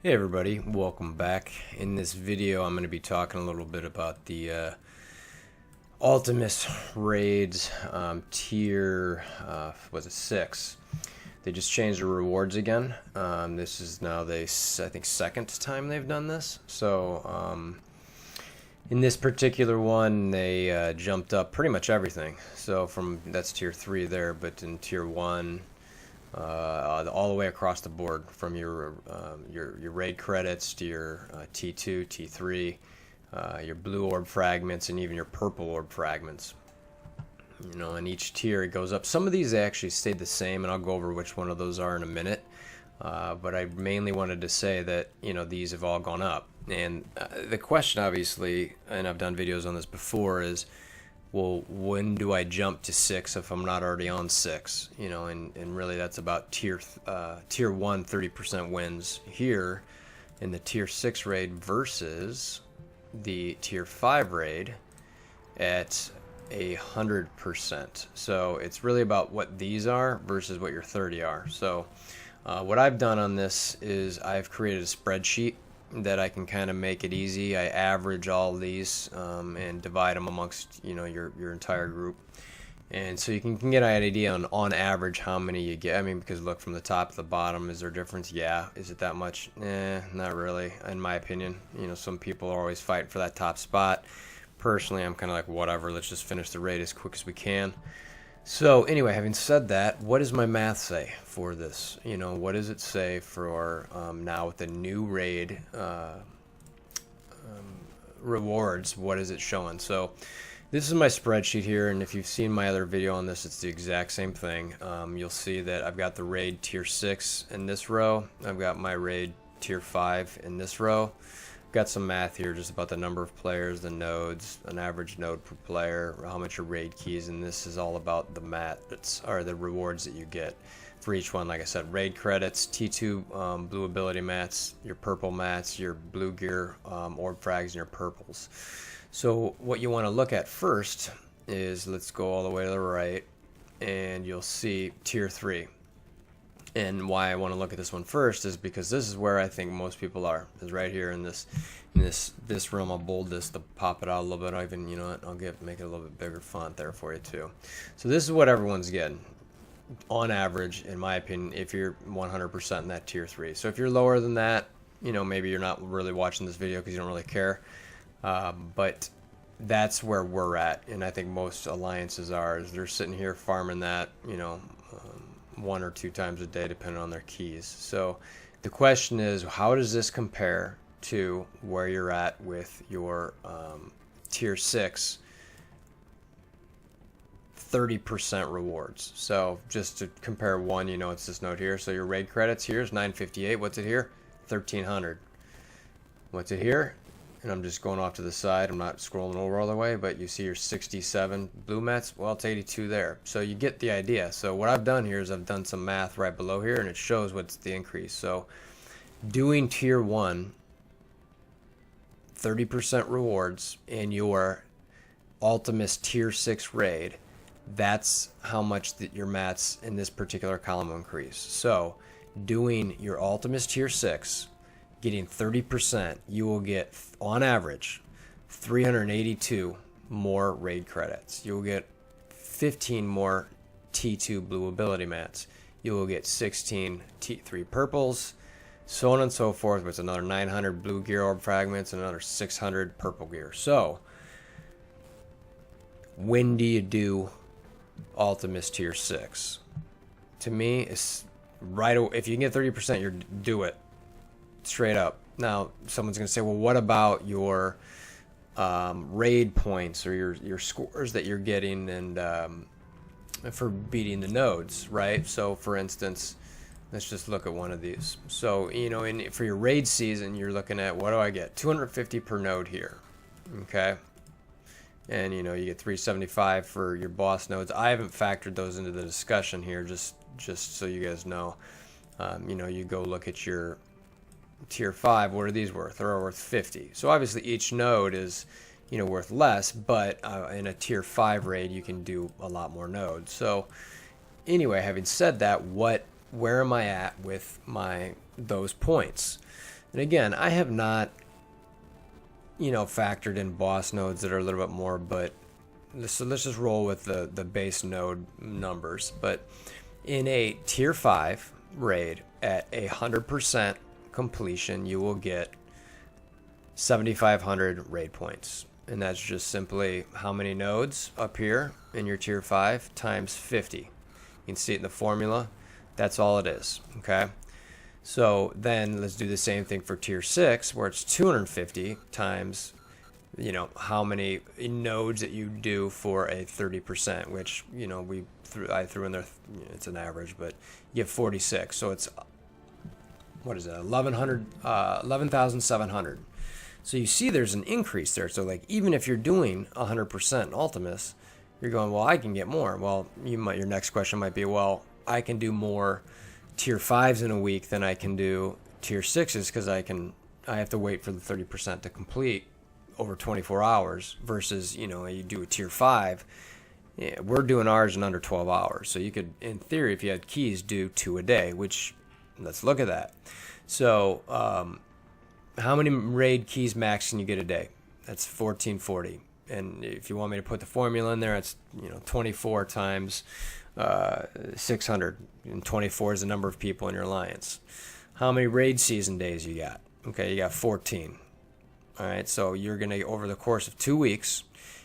Hey everybody, welcome back. In this video I'm going to be talking a little bit about the Ultimus raids tier, was it 6? They just changed the rewards again. This is now I think second time they've done this. So in this particular one they jumped up pretty much everything. So that's tier 3 there, but in tier 1 all the way across the board, from your raid credits to your T2, T3, your blue orb fragments, and even your purple orb fragments. You know, in each tier it goes up. Some of these actually stayed the same, and I'll go over which one of those are in a minute. But I mainly wanted to say that, you know, these have all gone up. And the question, obviously, and I've done videos on this before, is, well, when do I jump to 6 if I'm not already on 6? You know, and really that's about tier 1 30% wins here in the tier 6 raid versus the tier 5 raid at 100%. So it's really about what these are versus what your 30 are. So what I've done on this is I've created a spreadsheet that I can kind of make it easy. I average all these and divide them amongst, you know, your entire group, and so you can get an idea on average how many you get. I mean, because look, from the top to the bottom, is there a difference? Yeah. Is it that much? Not really, in my opinion. You know, some people are always fighting for that top spot. Personally, I'm kind of like, whatever, let's just finish the raid as quick as we can. So anyway, having said that, what does my math say for this? You know, what does it say for now with the new raid rewards? What is it showing? So this is my spreadsheet here, and if you've seen my other video on this, it's the exact same thing. You'll see that I've got the raid tier 6 in this row. I've got my raid tier 5 in this row. Got some math here just about the number of players, the nodes, an average node per player, how much your raid keys, and this is all about the the rewards that you get for each one. Like I said, raid credits, T2 blue ability mats, your purple mats, your blue gear orb frags, and your purples. So what you want to look at first is, let's go all the way to the right, and you'll see tier 3. And why I want to look at this one first is because this is where I think most people are, is right here in this room. I'll bold this to pop it out a little bit. You know what, I'll make it a little bit bigger font there for you too. So this is what everyone's getting on average, in my opinion, if you're 100% in that tier 3. So if you're lower than that, you know, maybe you're not really watching this video because you don't really care. But that's where we're at, and I think most alliances are. Is they're sitting here farming that, you know, 1 or 2 times a day depending on their keys. So the question is, how does this compare to where you're at with your tier 6 30% rewards? So just to compare one, you know, it's this note here. So your raid credits here is 958. What's it here? 1300. What's it here? And I'm just going off to the side, I'm not scrolling over all the way, but you see your 67 blue mats. Well, it's 82 there. So you get the idea. So what I've done here is I've done some math right below here, and it shows what's the increase. So doing tier 1 30% rewards in your Ultimus tier 6 raid, that's how much your mats in this particular column will increase. So doing your Ultimus tier 6, getting 30%, you will get, on average, 382 more raid credits. You'll get 15 more T2 blue ability mats. You will get 16 T3 purples, so on and so forth, with another 900 blue gear orb fragments and another 600 purple gear. So when do you do Ultimus tier 6? To me, it's right away. If you can get 30%, you do it. Straight up. Now someone's going to say, well, what about your raid points or your scores that you're getting and for beating the nodes, right? So for instance, let's just look at one of these. So, you know, for your raid season, you're looking at, what do I get? 250 per node here. Okay. And you know, you get 375 for your boss nodes. I haven't factored those into the discussion here, just so you guys know. You know, you go look at your tier 5, what are these worth? They're worth 50. So obviously each node is, you know, worth less, but in a tier 5 raid you can do a lot more nodes. So anyway, having said that, where am I at with those points? And again, I have not, factored in boss nodes that are a little bit more, but so let's just roll with the base node numbers. But in a tier 5 raid at 100% completion, you will get 7,500 raid points. And that's just simply how many nodes up here in your tier 5 times 50. You can see it in the formula. That's all it is, okay? So then let's do the same thing for tier 6, where it's 250 times, how many nodes that you do for a 30%, which, I threw in there, it's an average, but you get 46. So it's, what is it, 11,700. So you see there's an increase there. So like even if you're doing 100% Ultimus, you're going, well, I can get more. Well, your next question might be, well, I can do more tier 5s in a week than I can do tier 6s because I have to wait for the 30% to complete over 24 hours versus, you do a tier 5. Yeah, we're doing ours in under 12 hours. So you could, in theory, if you had keys, do 2 a day, which, let's look at that. So, how many raid keys max can you get a day? That's 1440. And if you want me to put the formula in there, it's 24 times 600. And 24 is the number of people in your alliance. How many raid season days you got? Okay, you got 14. All right, so you're going to, over the course of 2 weeks,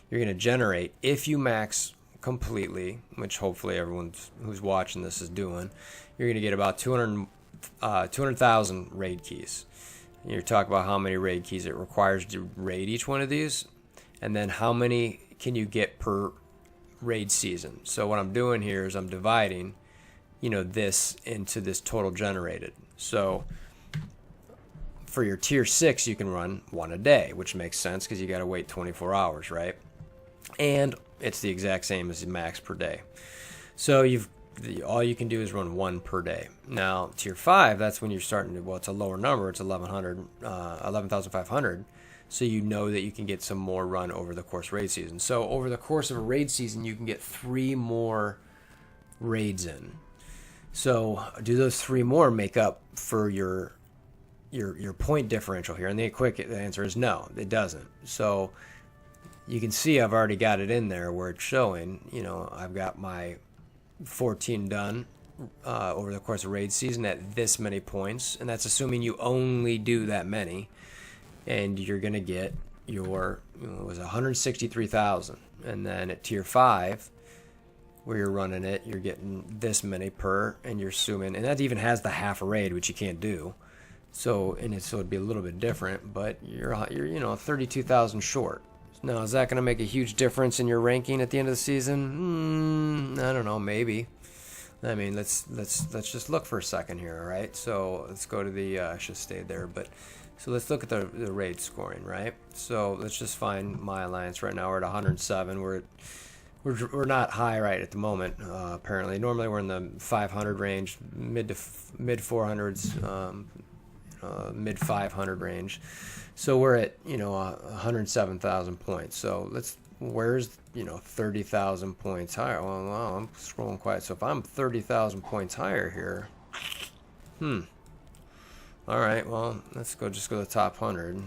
you're going to generate, if you max completely, which hopefully everyone who's watching this is doing, you're going to get about 200,000 raid keys. You're talking about how many raid keys it requires to raid each one of these, and then how many can you get per raid season. So what I'm doing here is I'm dividing, this into this total generated. So for your tier 6, you can run 1 a day, which makes sense because you got to wait 24 hours, right? And it's the exact same as the max per day. So all you can do is run 1 per day. Now, tier 5, that's when you're starting to, well, it's a lower number. It's 11,500. So you know that you can get some more run over the course of raid season. So over the course of a raid season, you can get 3 more raids in. So do those 3 more make up for your point differential here? And the quick answer is no, it doesn't. So you can see I've already got it in there where it's showing, I've got my 14 done over the course of raid season at this many points, and that's assuming you only do that many, and you're going to get your, it was 163,000. And then at tier 5, where you're running it, you're getting this many per, and you're assuming, and that even has the half a raid, which you can't do. So it'd be a little bit different, but you're 32,000 short. Now, is that going to make a huge difference in your ranking at the end of the season? I don't know, maybe. I mean, let's just look for a second here, all right? So let's go to the, I should stay there, but so let's look at the raid scoring, right? So let's just find my alliance right now. We're at 107. We're not high right at the moment, apparently. Normally we're in the 500 range, mid 400s, mid 500 range. So we're at 107,000 points. So where's 30,000 points higher? Well, wow, I'm scrolling quiet. So if I'm 30,000 points higher here, all right. Well, let's just go to the top 100.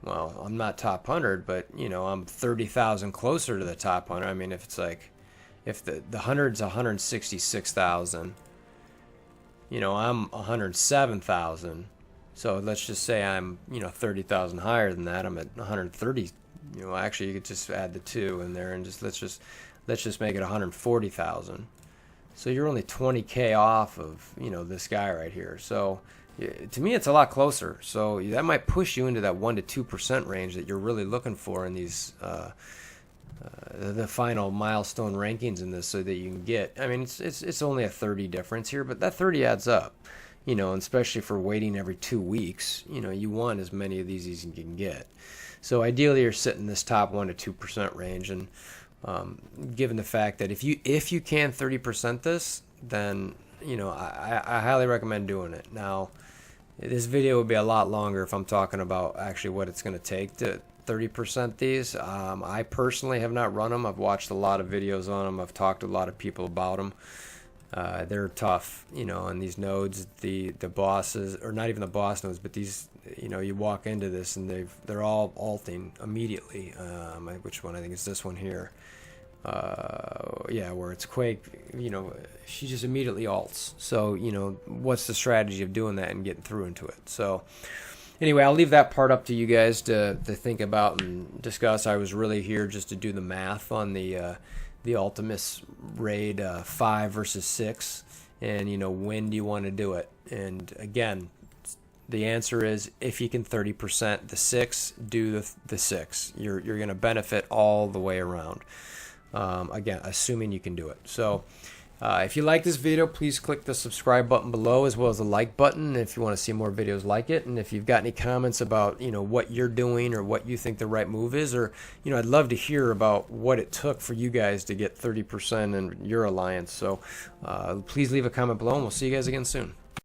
Well, I'm not top 100, but I'm 30,000 closer to the top 100. I mean, if it's like, if the 100's 166,000, I'm 107,000. So let's just say I'm 30,000 higher than that. I'm at 130. Actually, you could just add the 2 in there and let's just make it 140,000. So you're only 20K off of this guy right here. So to me, it's a lot closer. So that might push you into that 1 to 2% range that you're really looking for in these the final milestone rankings in this, so that you can get. I mean, it's only a 30 difference here, but that 30 adds up. And especially for waiting every 2 weeks, you want as many of these as you can get. So ideally, you're sitting in this top 1 to 2% range, and given the fact that if you can 30% this, then I highly recommend doing it. Now, this video would be a lot longer if I'm talking about actually what it's going to take to 30% these. I personally have not run them. I've watched a lot of videos on them. I've talked to a lot of people about them. they're tough, you know, and these nodes, the bosses, or not even the boss nodes, but these, you know, you walk into this and they're all alting immediately. Which one? I think it's this one here. Yeah, where it's Quake, you know, she just immediately alts. So, you know, what's the strategy of doing that and getting through into it? So anyway, I'll leave that part up to you guys to think about and discuss. I was really here just to do the math on the Ultimus raid 5 versus 6, and, you know, when do you want to do it? And again, the answer is, if you can 30% the 6, do the 6. You're going to benefit all the way around. Again, assuming you can do it. So if you like this video, please click the subscribe button below, as well as the like button if you want to see more videos like it. And if you've got any comments about, you know, what you're doing or what you think the right move is, or, you know, I'd love to hear about what it took for you guys to get 30% in your alliance. So please leave a comment below, and we'll see you guys again soon.